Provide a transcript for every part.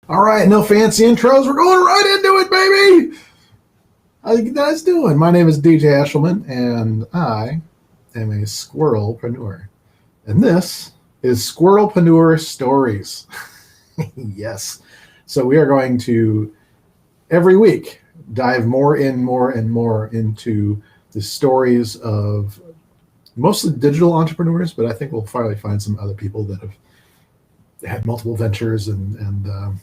All right, no fancy intros. We're going right into it, baby. How you guys doing? My name is DJ Eshelman, and I am a SquirrelPreneur. And this is SquirrelPreneur Stories. Yes. So we are going to, every week, dive more and more into the stories of mostly digital entrepreneurs, but I think we'll finally find some other people that have had multiple ventures and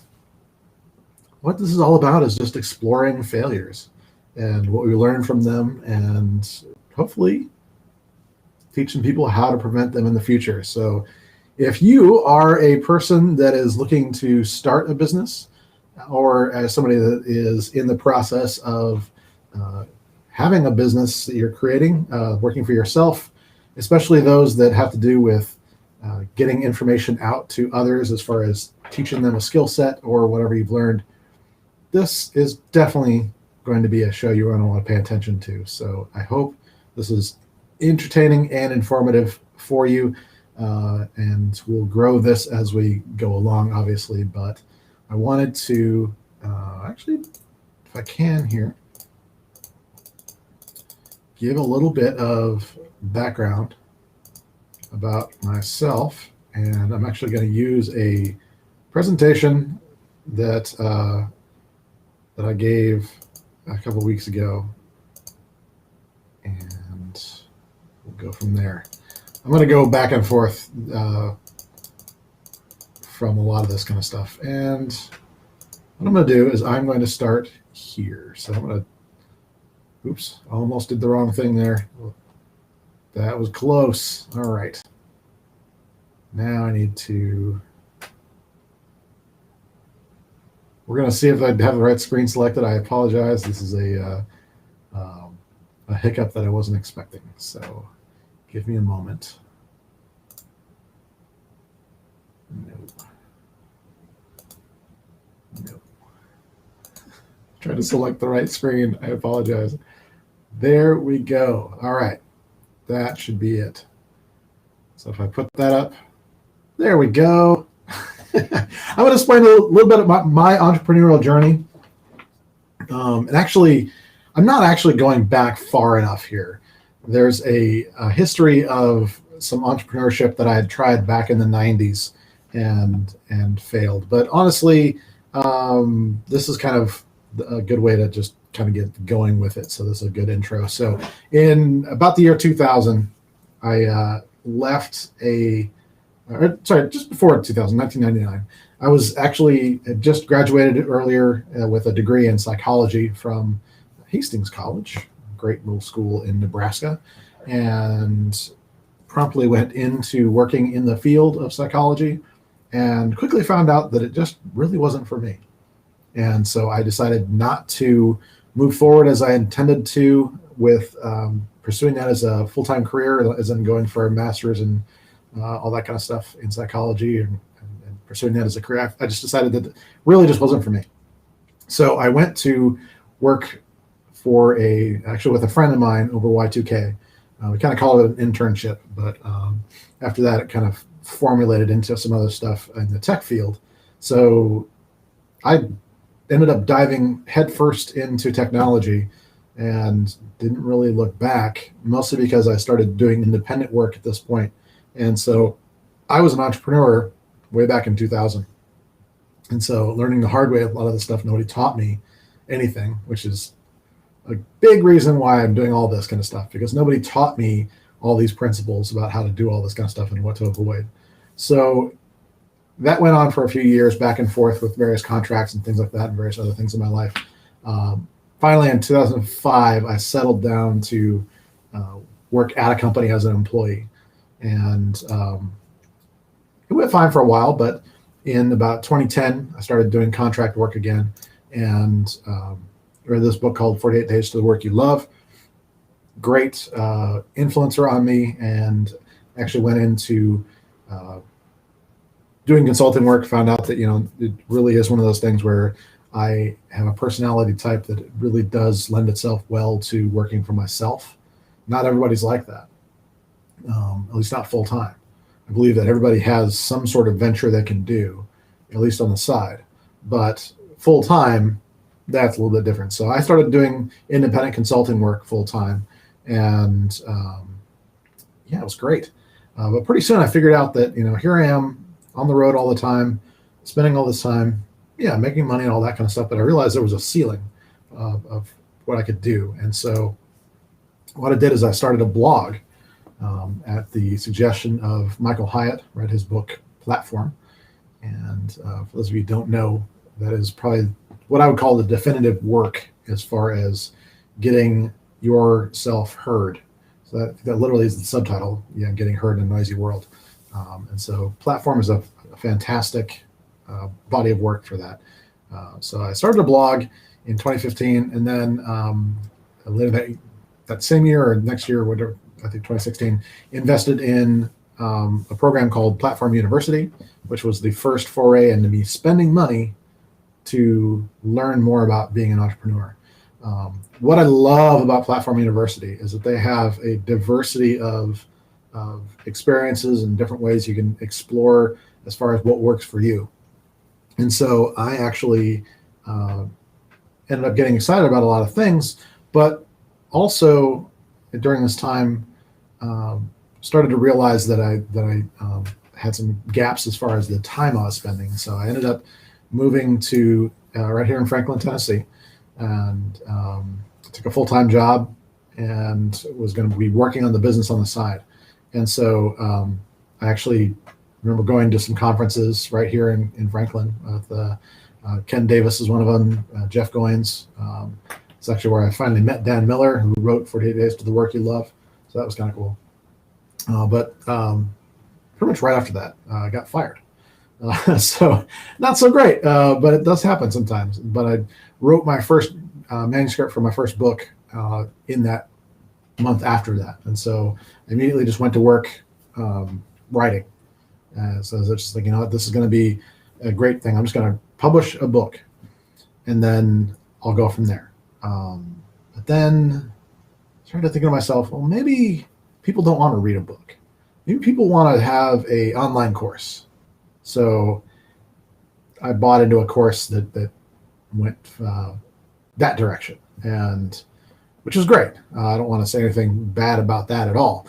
what this is all about is just exploring failures and what we learn from them and hopefully teaching people how to prevent them in the future. So if you are a person that is looking to start a business or as somebody that is in the process of having a business that you're creating, working for yourself, especially those that have to do with getting information out to others as far as teaching them a skill set or whatever you've learned, this is definitely going to be a show you're going to want to pay attention to. So I hope this is entertaining and informative for you, and we'll grow this as we go along, obviously. But I wanted to actually, if I can here, give a little bit of background about myself. And I'm actually going to use a presentation that I gave a couple of weeks ago, and we'll go from there. I'm going to go back and forth from a lot of this kind of stuff, and what I'm going to do is I'm going to start here. So I'm going to, oops, I almost did the wrong thing there. That was close. All right. Now I need to, we're going to see if I have the right screen selected. I apologize. This is a hiccup that I wasn't expecting. So give me a moment. No. Trying to select the right screen. I apologize. There we go. All right. That should be it. So if I put that up, there we go. I'm going to explain a little bit about my entrepreneurial journey. And actually, I'm not actually going back far enough here. There's a history of some entrepreneurship that I had tried back in the 90s and failed. But honestly, this is kind of a good way to just kind of get going with it. So this is a good intro. So in about the year 2000, I left just before 2000, 1999. I was actually just graduated earlier with a degree in psychology from Hastings College, great little school in Nebraska, and promptly went into working in the field of psychology and quickly found out that it just really wasn't for me. And so I decided not to move forward as I intended to with pursuing that as a full-time career, as in going for a master's and all that kind of stuff in psychology and pursuing that as a career. I just decided that it really just wasn't for me. So I went to work for actually with a friend of mine over Y2K. We kind of call it an internship, but after that, it kind of formulated into some other stuff in the tech field. So I ended up diving headfirst into technology and didn't really look back, mostly because I started doing independent work at this point. And so I was an entrepreneur way back in 2000. And so learning the hard way, a lot of the stuff, nobody taught me anything, which is a big reason why I'm doing all this kind of stuff, because nobody taught me all these principles about how to do all this kind of stuff and what to avoid. So that went on for a few years, back and forth with various contracts and things like that and various other things in my life. Finally, in 2005, I settled down to work at a company as an employee. And it went fine for a while, but in about 2010, I started doing contract work again and read this book called 48 Days to the Work You Love. Great influencer on me, and actually went into doing consulting work, found out that, it really is one of those things where I have a personality type that it really does lend itself well to working for myself. Not everybody's like that, at least not full time. I believe that everybody has some sort of venture they can do, at least on the side. but full time, that's a little bit different. So I started doing independent consulting work full time, and yeah, it was great. But pretty soon I figured out that, here I am on the road all the time, spending all this time, yeah, making money and all that kind of stuff. But I realized there was a ceiling of what I could do. And so what I did is I started a blog at the suggestion of Michael Hyatt, read his book Platform. And for those of you who don't know, that is probably what I would call the definitive work as far as getting yourself heard. So that literally is the subtitle, getting heard in a noisy world. And so Platform is a fantastic body of work for that. So I started a blog in 2015, and then later that same year or next year, whatever, I think 2016, invested in a program called Platform University, which was the first foray into me spending money to learn more about being an entrepreneur. What I love about Platform University is that they have a diversity of experiences and different ways you can explore as far as what works for you. And so I actually ended up getting excited about a lot of things, but also during this time started to realize that I had some gaps as far as the time I was spending. So I ended up moving to right here in Franklin, Tennessee, and took a full-time job and was going to be working on the business on the side. And so I actually remember going to some conferences right here in Franklin. With Ken Davis is one of them, Jeff Goins. It's actually where I finally met Dan Miller, who wrote 48 Days to the Work You Love. So that was kind of cool. But pretty much right after that, I got fired. So not so great, but it does happen sometimes. But I wrote my first manuscript for my first book in that month after that. And so I immediately just went to work writing. So I was just like, this is going to be a great thing. I'm just going to publish a book, and then I'll go from there. But then I started thinking to myself, well, maybe people don't want to read a book. Maybe people want to have an online course. So I bought into a course that went that direction, and which is great. I don't want to say anything bad about that at all.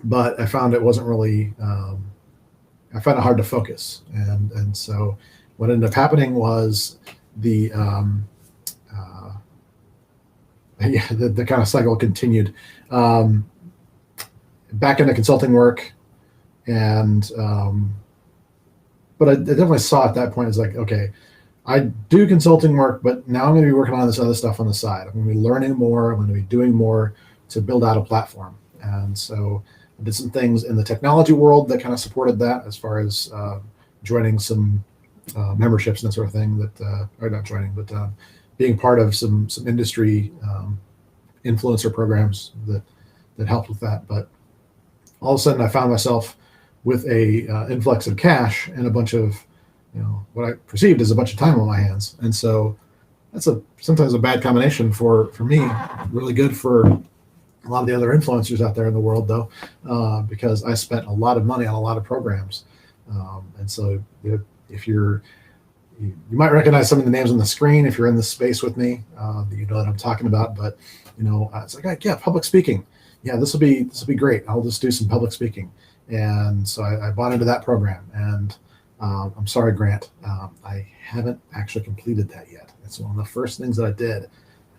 But I found it wasn't really, I found it hard to focus. And so what ended up happening was the kind of cycle continued back into consulting work. And, but I definitely saw at that point, it's like, okay, I do consulting work, but now I'm going to be working on this other stuff on the side. I'm going to be learning more. I'm going to be doing more to build out a platform. And so I did some things in the technology world that kind of supported that, as far as joining some memberships and that sort of thing that, or not joining, but being part of some industry influencer programs that helped with that. But all of a sudden I found myself with a influx of cash and a bunch of, what I perceived as a bunch of time on my hands. And so that's sometimes a bad combination for me, really good for a lot of the other influencers out there in the world, though, because I spent a lot of money on a lot of programs. And so if you might recognize some of the names on the screen if you're in this space with me, you know what I'm talking about. But it's like, yeah, public speaking. Yeah, this will be great. I'll just do some public speaking. And so I bought into that program. And I'm sorry, Grant, I haven't actually completed that yet. It's one of the first things that I did.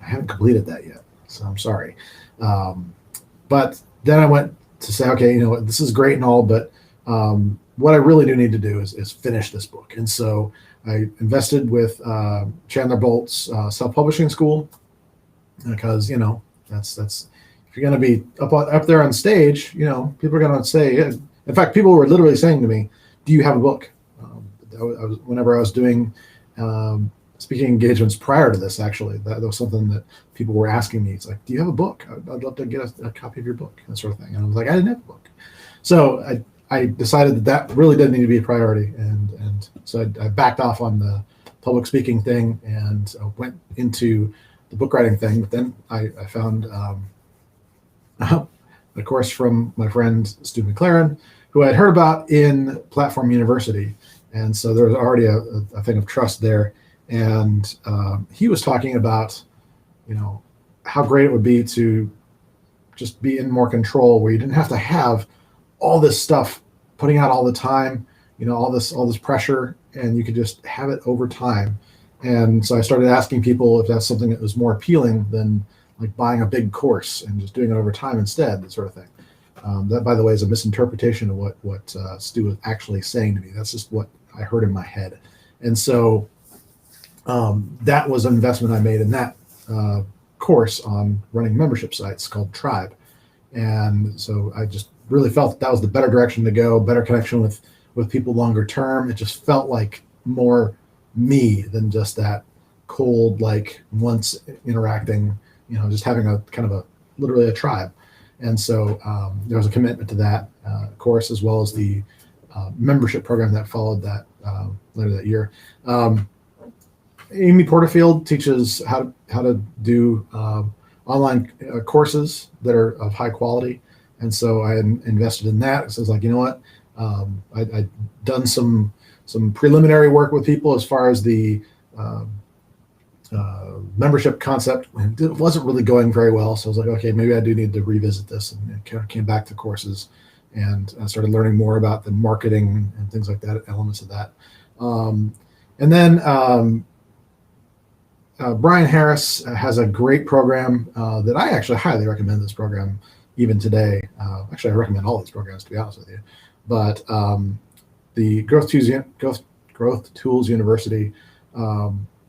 I haven't completed that yet, so I'm sorry. But then I went to say, okay, this is great and all, but what I really do need to do is finish this book. And so I invested with Chandler Bolt's self-publishing school, because that's if you're going to be up there on stage, people are going to say. In fact, people were literally saying to me, "Do you have a book?" Whenever I was doing speaking engagements prior to this, actually, that was something that people were asking me. It's like, "Do you have a book? I'd love to get a copy of your book," that sort of thing. And I was like, I didn't have a book. So I decided that really didn't need to be a priority, and so I backed off on the public speaking thing and went into the book writing thing. But then I found a course from my friend Stu McLaren, who I had heard about in Platform University, And so there was already a thing of trust there. And he was talking about, how great it would be to just be in more control, where you didn't have to have all this stuff putting out all the time, all this pressure, and you could just have it over time. And so I started asking people if that's something that was more appealing than like buying a big course and just doing it over time instead, that sort of thing. That, by the way, is a misinterpretation of what Stu was actually saying to me. That's just what I heard in my head. And so that was an investment I made in that course on running membership sites called Tribe. And so I just really felt that was the better direction to go, better connection with people longer term. It just felt like more me than just that cold, like once interacting, just having a kind of literally a tribe. And so there was a commitment to that course, as well as the membership program that followed that later that year. Amy Porterfield teaches how to do online courses that are of high quality. And so I invested in that. So I was like, you know what? I'd done some preliminary work with people as far as the membership concept. It wasn't really going very well. So I was like, okay, maybe I do need to revisit this, and came back to courses, and I started learning more about the marketing and things like that, elements of that. And then Brian Harris has a great program that I actually highly recommend this program even today. Actually, I recommend all these programs, to be honest with you. But the Growth Tools University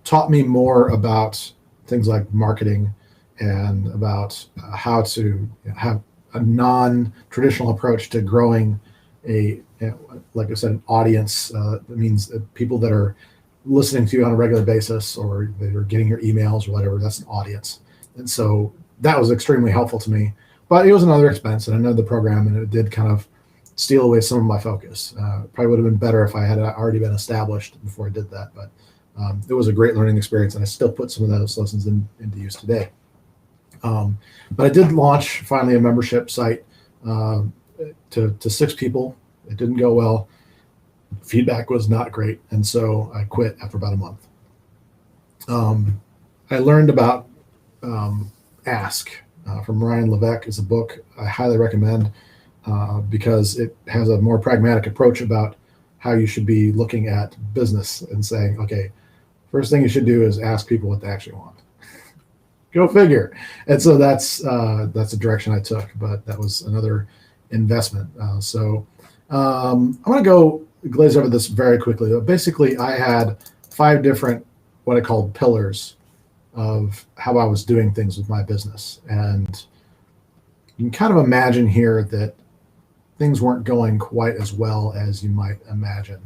taught me more about things like marketing and about how to have a non-traditional approach to growing like I said, an audience. That means people that are listening to you on a regular basis, or they're getting your emails or whatever. That's an audience. And so that was extremely helpful to me. But it was another expense, and I know the program, and it did kind of steal away some of my focus. Probably would have been better if I had already been established before I did that. But it was a great learning experience, and I still put some of those lessons into use today. But I did launch finally a membership site to 6 people. It didn't go well. Feedback was not great, and so I quit after about a month. I learned about Ask from Ryan Levesque. Is a book I highly recommend because it has a more pragmatic approach about how you should be looking at business and saying, okay, first thing you should do is ask people what they actually want. Go figure. And so that's the direction I took, but that was another investment. So I'm going to go glaze over this very quickly. Basically, I had 5 different what I called pillars of how I was doing things with my business. And you can kind of imagine here that things weren't going quite as well as you might imagine.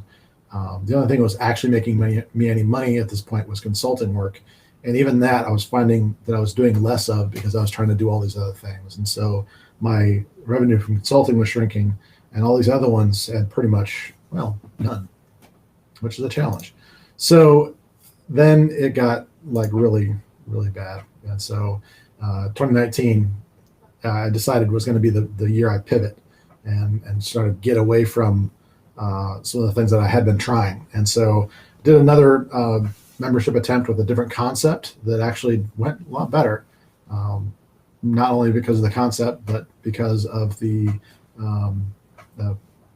The only thing that was actually making me any money at this point was consulting work. And even that, I was finding that I was doing less of because I was trying to do all these other things. And so my revenue from consulting was shrinking, and all these other ones had pretty much, none, which is a challenge. So then it got like really, really bad. And so 2019, I decided was going to be the year I pivot and sort of get away from some of the things that I had been trying. And so did another membership attempt with a different concept that actually went a lot better. Not only because of the concept, but because of the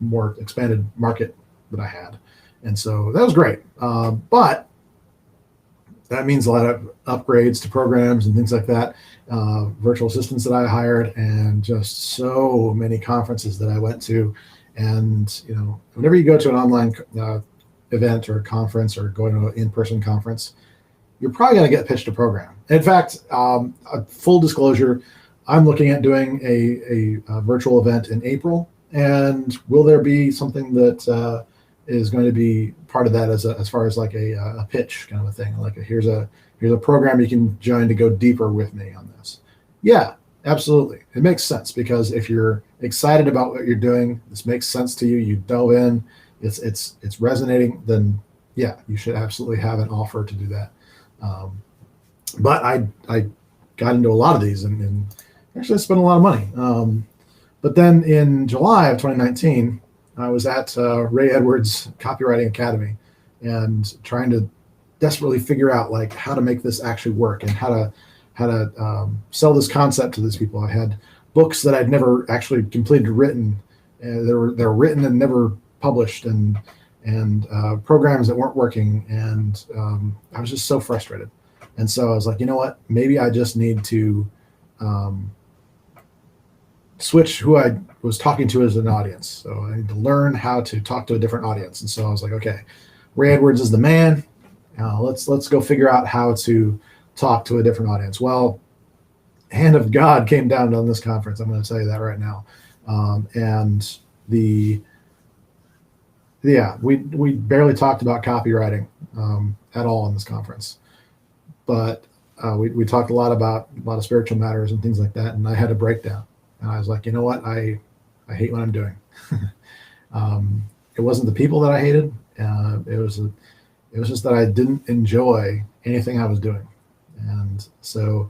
more expanded market that I had. And so that was great. But that means a lot of upgrades to programs and things like that, virtual assistants that I hired, and just so many conferences that I went to. And, whenever you go to an online event or a conference or going to an in-person conference, you're probably going to get pitched a program. In fact, full disclosure, I'm looking at doing a virtual event in April. And will there be something that is going to be part of that as far as like a pitch kind of a thing? Like here's a program you can join to go deeper with me on this. Yeah, absolutely. It makes sense, because if you're excited about what you're doing, this makes sense to you, you dove in, it's resonating, then yeah, you should absolutely have an offer to do that. But I got into a lot of these and actually spent a lot of money. But then in July of 2019, I was at Ray Edwards Copywriting Academy and trying to desperately figure out like how to make this actually work and how to sell this concept to these people. I had books that I'd never actually completed written. They're written and never published, and programs that weren't working, and I was just so frustrated. And so I was like, you know what? Maybe I just need to switch who I was talking to as an audience. So I need to learn how to talk to a different audience. And so I was like, okay, Ray Edwards is the man. Let's go figure out how to talk to a different audience. Well, hand of God came down on this conference. I'm going to tell you that right now. And we barely talked about copywriting at all in this conference, but we talked a lot of spiritual matters and things like that. And I had a breakdown, and I was like, you know what? I hate what I'm doing. It wasn't the people that I hated. It was just that I didn't enjoy anything I was doing. And so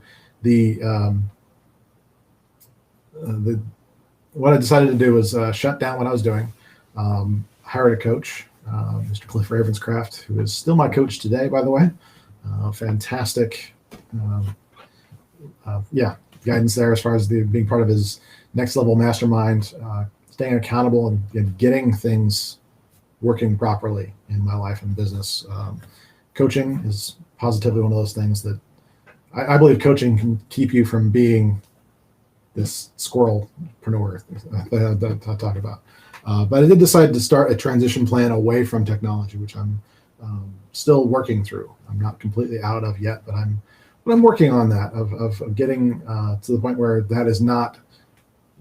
what I decided to do was shut down what I was doing, hired a coach, Mr. Cliff Ravenscraft, who is still my coach today, by the way. Fantastic, guidance there as far as being part of his next level mastermind, staying accountable and getting things working properly in my life and business. Coaching is positively one of those things that I believe coaching can keep you from being this SquirrelPreneur that I talked about. But I did decide to start a transition plan away from technology, which I'm still working through. I'm not completely out of yet, but I'm working on that of getting to the point where that is not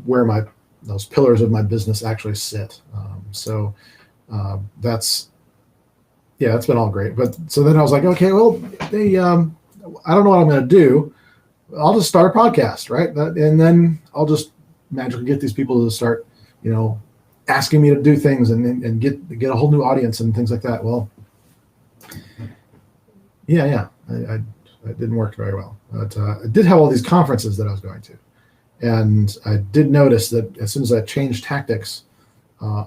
where those pillars of my business actually sit. That's been all great. But so then I was like, okay, well, I don't know what I'm going to do. I'll just start a podcast, right? And then I'll just magically get these people to start, asking me to do things and get a whole new audience and things like that. Well, it didn't work very well. But I did have all these conferences that I was going to. And I did notice that as soon as I changed tactics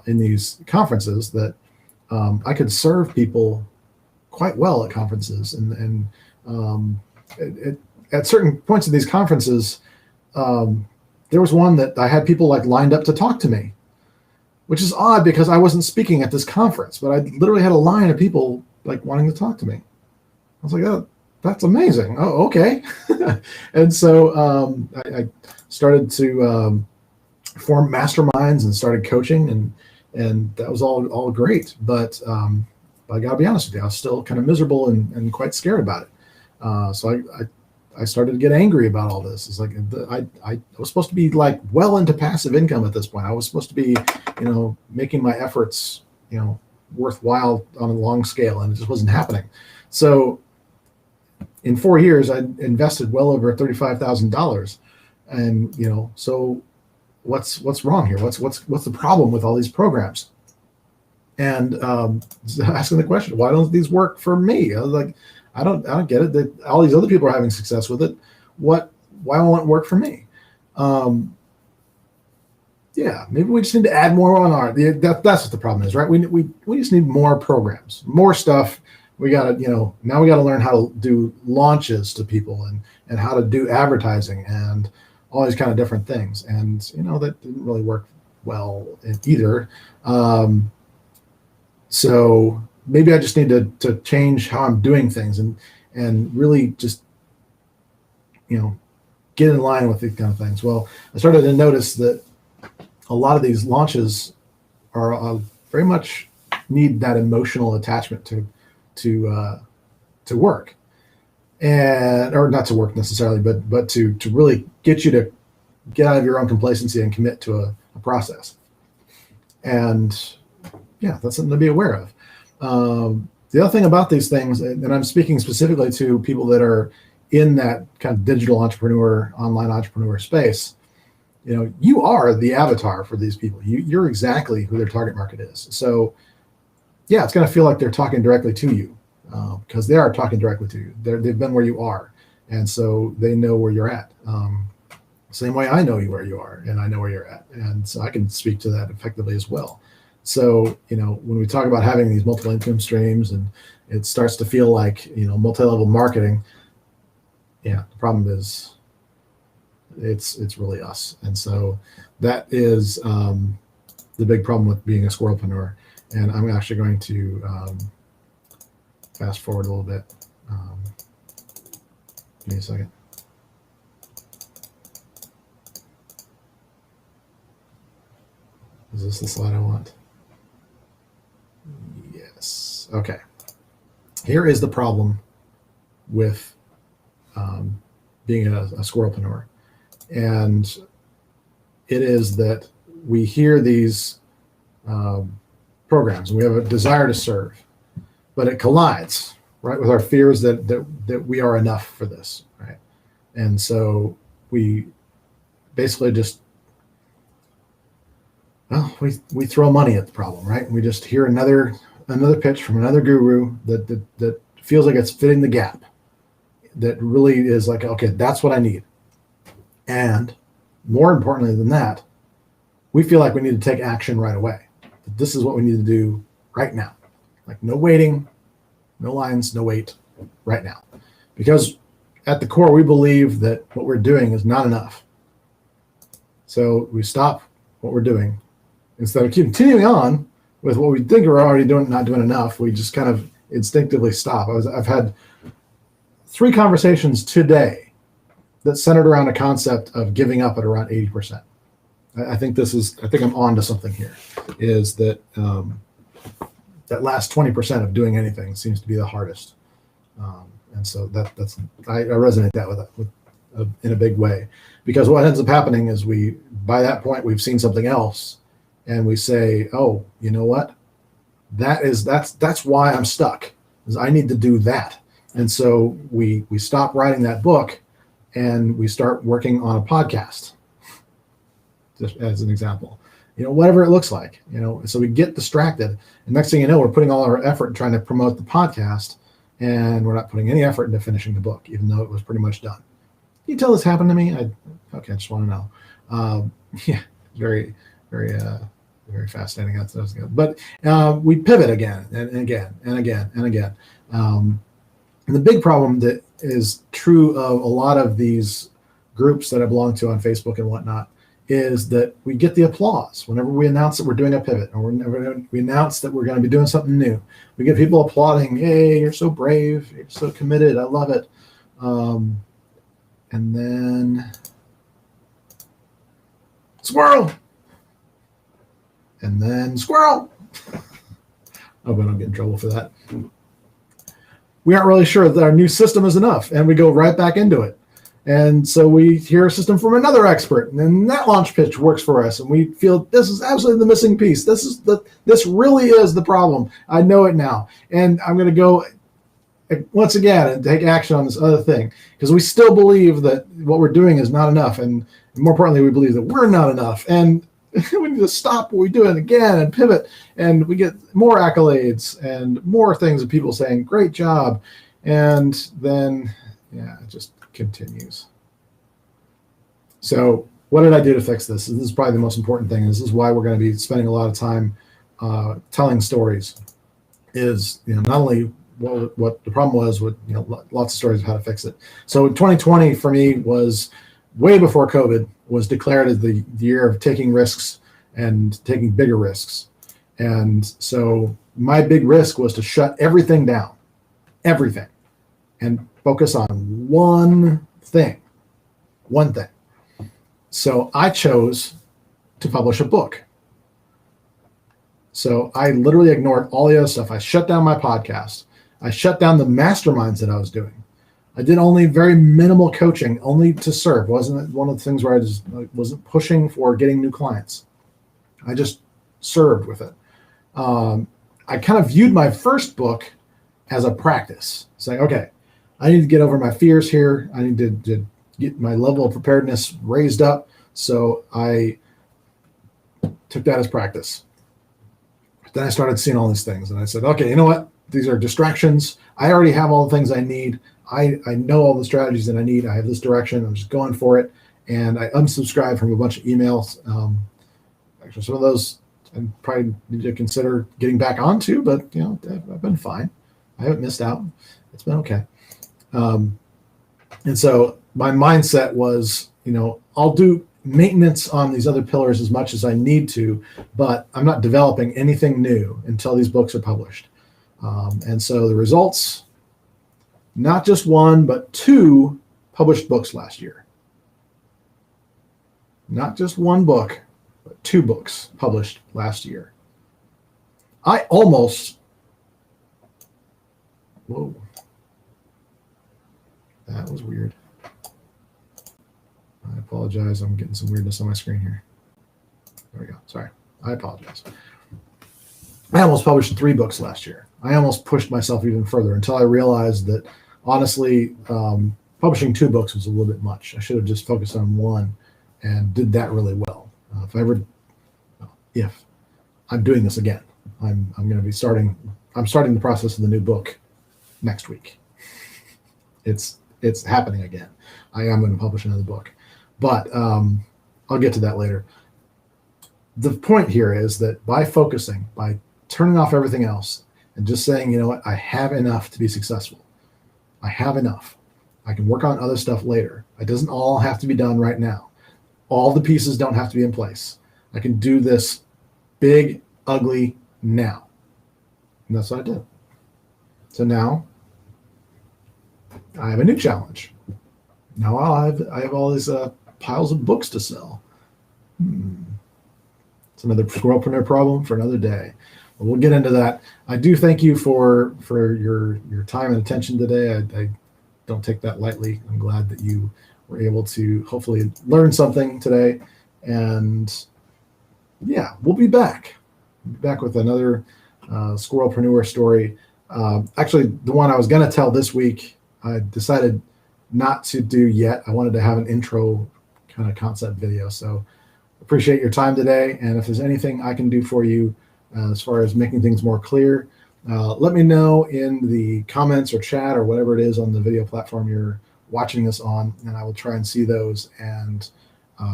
in these conferences, that I could serve people quite well at conferences. And at certain points of these conferences, there was one that I had people like lined up to talk to me, which is odd because I wasn't speaking at this conference, but I literally had a line of people like wanting to talk to me. I was like, oh, that's amazing. Oh, okay. And so I started to form masterminds and started coaching, and that was all great. But I got to be honest with you, I was still kind of miserable and quite scared about it. So I started to get angry about all this. It's like I was supposed to be like well into passive income at this point. I was supposed to be, making my efforts, worthwhile on a long scale, and it just wasn't happening. So in 4 years, I invested well over $35,000, and so what's wrong here? What's the problem with all these programs? And asking the question, why don't these work for me? I was like, I don't get it. That all these other people are having success with it. Why won't it work for me? Maybe we just need to add more on that's what the problem is, right? We just need more programs, more stuff. We got to, now we got to learn how to do launches to people and how to do advertising and all these kind of different things. And, that didn't really work well either. So maybe I just need to change how I'm doing things and really just, get in line with these kind of things. Well, I started to notice that a lot of these launches are very much need that emotional attachment to work, or not to work necessarily, but to really get you to get out of your own complacency and commit to a process. And that's something to be aware of. The other thing about these things, and I'm speaking specifically to people that are in that kind of digital entrepreneur, online entrepreneur space, you are the avatar for these people. You're exactly who their target market is. So it's going to feel like they're talking directly to you because they are talking directly to you. They've been where you are. And so they know where you're at. Same way I know where you are and I know where you're at. And so I can speak to that effectively as well. So, when we talk about having these multiple income streams and it starts to feel like, multi-level marketing, the problem is it's really us. And so that is the big problem with being a squirrelpreneur. And I'm actually going to fast forward a little bit. Give me a second. Is this the slide I want? Yes. Okay. Here is the problem with being a squirrelpreneur. And it is that we hear these programs and we have a desire to serve, but it collides, right, with our fears that we are enough for this, right? And so we basically just, we throw money at the problem, right? We just hear another pitch from another guru that feels like it's fitting the gap, that really is like, okay, that's what I need. And more importantly than that, we feel like we need to take action right away. This is what we need to do right now. Like no waiting, no lines, no wait, right now. Because at the core, we believe that what we're doing is not enough. So we stop what we're doing. Instead of continuing on with what we think we're already doing, not doing enough, we just kind of instinctively stop. I've had 3 conversations today that centered around a concept of giving up at around 80%. I think I'm on to something here, is that that last 20% of doing anything seems to be the hardest. And so I resonate that with in a big way, because what ends up happening is by that point, we've seen something else and we say, oh, you know what? That's why I'm stuck, is I need to do that. And so we stop writing that book and we start working on a podcast, just as an example, whatever it looks like, so we get distracted. And next thing you know, we're putting all our effort in trying to promote the podcast, and we're not putting any effort into finishing the book, even though it was pretty much done. Can you tell this happened to me? I just want to know. Very, very, very fascinating. That's good. But we pivot again and again and again and again. And the big problem that is true of a lot of these groups that I belong to on Facebook and whatnot is that we get the applause whenever we announce that we're doing a pivot, or whenever we announce that we're going to be doing something new. We get people applauding, "Hey, you're so brave, you're so committed, I love it." And then squirrel, and then squirrel. Oh, but I don't get in trouble for that. We aren't really sure that our new system is enough, and we go right back into it. And so we hear a system from another expert, and then that launch pitch works for us, and we feel this is absolutely the missing piece. This really is the problem. I know it now, and I'm going to go once again and take action on this other thing, because we still believe that what we're doing is not enough, and more importantly, we believe that we're not enough, and we need to stop what we do again and pivot, and we get more accolades and more things of people saying, "Great job," and then it just continues. So what did I do to fix this? This is probably the most important thing. This is why we're going to be spending a lot of time telling stories. Is not only what the problem was, with lots of stories of how to fix it. So 2020 for me was way before COVID was declared as the year of taking risks and taking bigger risks. And so my big risk was to shut everything down, everything, and focus on one thing. So I chose to publish a book. So I literally ignored all the other stuff. I shut down my podcast. I shut down the masterminds that I was doing. I did only very minimal coaching, only to serve. Wasn't one of the things where I just wasn't pushing for getting new clients. I just served with it. I kind of viewed my first book as a practice, saying, okay, I need to get over my fears here. I need to get my level of preparedness raised up. So I took that as practice. Then I started seeing all these things, and I said, okay, you know what? These are distractions. I already have all the things I need. I know all the strategies that I need. I have this direction. I'm just going for it. And I unsubscribed from a bunch of emails. Actually, some of those and probably need to consider getting back onto, but I've been fine. I haven't missed out. It's been okay. And so my mindset was, I'll do maintenance on these other pillars as much as I need to, but I'm not developing anything new until these books are published. And so the results, not just one, but 2 published books last year. Not just one book, but 2 books published last year. I almost, whoa, that was weird. I apologize. I'm getting some weirdness on my screen here. There we go. Sorry. I apologize. I almost published 3 books last year. I almost pushed myself even further until I realized that, honestly, publishing 2 books was a little bit much. I should have just focused on one and did that really well. If I'm doing this again, I'm going to be starting the process of the new book next week. It's happening again. I am going to publish another book, but I'll get to that later. The point here is that by focusing, by turning off everything else and just saying, you know what, I have enough to be successful. I have enough. I can work on other stuff later. It doesn't all have to be done right now. All the pieces don't have to be in place. I can do this big, ugly now. And that's what I did. So now I have a new challenge. Now I have all these piles of books to sell. It's another SquirrelPreneur problem for another day. But we'll get into that. I do thank you for your time and attention today. I don't take that lightly. I'm glad that you were able to hopefully learn something today. And yeah, we'll be back. We'll be back with another SquirrelPreneur story. Actually, the one I was going to tell this week, I decided not to do yet. I wanted to have an intro kind of concept video. So appreciate your time today. And if there's anything I can do for you as far as making things more clear, let me know in the comments or chat or whatever it is on the video platform you're watching this on, and I will try and see those and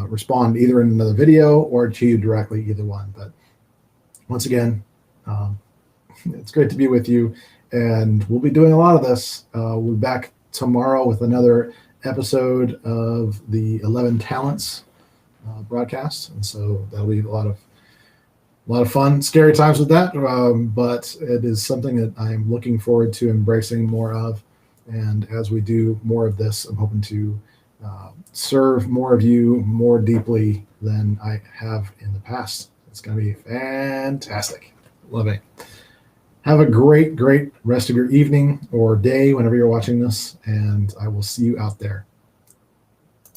respond either in another video or to you directly, either one. But once again, it's great to be with you, and we'll be doing a lot of this. We'll be back tomorrow with another episode of the 11 Talents broadcast, and so that'll be a lot of fun, scary times with that, but it is something that I'm looking forward to embracing more of. And as we do more of this, I'm hoping to serve more of you more deeply than I have in the past. It's going to be fantastic. Love it. Have a great rest of your evening or day whenever you're watching this, and I will see you out there.